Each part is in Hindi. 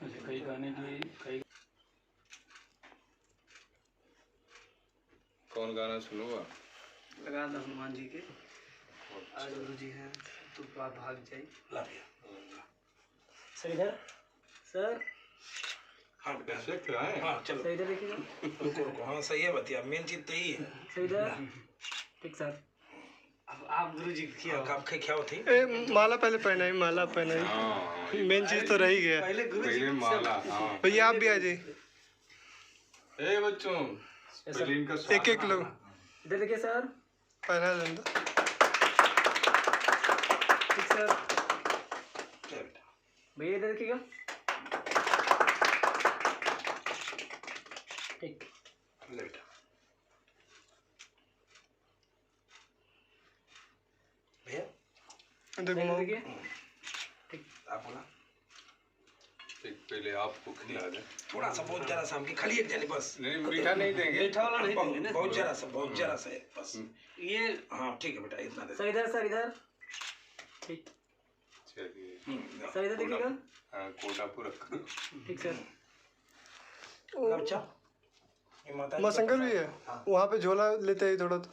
कई गाने की कई कौन गाना सुनूंगा? लगा दो हनुमान जी के। आज गुरु जी हैं तो भाग जाए। ला भैया सर इधर सर। हाँ कैसे क्या है? हाँ चलो सर इधर देखिएगा। रुको रुको, हाँ सही है बतिया, मेन चीज तो यही है। सर इधर ठीक सर। अब आप गुरु जी किया आप क्या होती? माला पहले पहनाई, माला पहनाई। हाँ मेन चीज तो रह ही गया। पहले गुरु जी पहले माला। हाँ भैया आप भी आ जाइए। ए बच्चों पहले इनका एक एक लोग इधर देखिए सर। पहना देंगे। ठीक सर। भैया इधर देखिएगा। ठीक ले बेटा भैया देखो इधर देखिए। ठीक आप बोला एक पहले आपको खिला दे। थोड़ा सा, बहुत जरा सा, हमकी खाली एक जाने बस। नहीं मीठा नहीं देंगे। मीठा वाला नहीं देंगे ना, बहुत जरा सा, बहुत जरा सा है बस। ये हाँ ठीक है बेटा, इतना दे। सर इधर सर इधर। ठीक चलिए सर इधर देखिएगा। हाँ कोटा पूरा करो। ठीक सर। अच्छा ये माता माँ शंकर भी है वहाँ पे, झोला लेते हैं थोड़ा तो।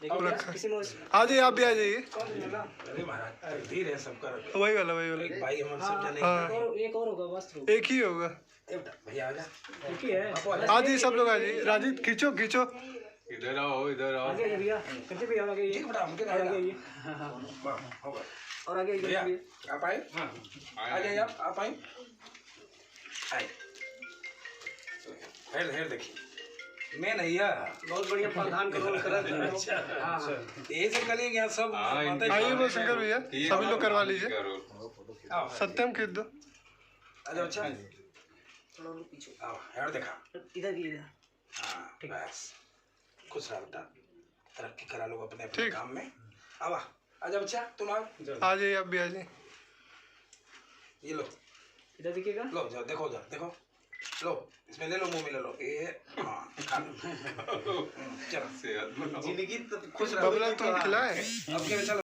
देखिए किसी में आ जाइए, आप भी आ जाइए। अरे महाराज तकदीर है सबका। वही वाला वही वाला। एक भाई हम सब जाने। हाँ एक और होगा बस। एक ही होगा। बेटा भैया आ जा। एक ही है। आ जाइए सब लोग आ जाइए। राजीव खींचो खींचो। इधर आओ इधर आओ। आगे आइए भैया। कैसे भैया आगे आइए। ठीक बेटा, हमके आगे आगे आइए। होगा और आगे भैया। आइए। आप आए? हाँ आ जाइए आप आए। आए हेड देखिए, मैं नहीं है बहुत बढ़िया प्रधान का रोल कर रहे हैं। हाँ यही सब करेंगे यहाँ सब। आइए वो शंकर भैया, सभी लोग करवा लीजिए। आओ सत्यम खींच दो। आ जाओ। अच्छा थोड़ा और पीछे आओ हेड देखा। इधर की इधर। हाँ बस खुश रहो बेटा, तरक्की करा लो अपने अपने ठीक। काम में। अब आ जाओ बच्चा, तुम आओ। आ जाइए आप भी आ जाइए। ये लो इधर देखिएगा। लो जाओ, देखो जाओ देखो, लो इसमें ले लो, मुंह में ले लो। ये हाँ खा लो। चलो सेहत बनाओ। जिंदगी तो खुश रहो। बबला तुम खिलाए। अब क्या चलो।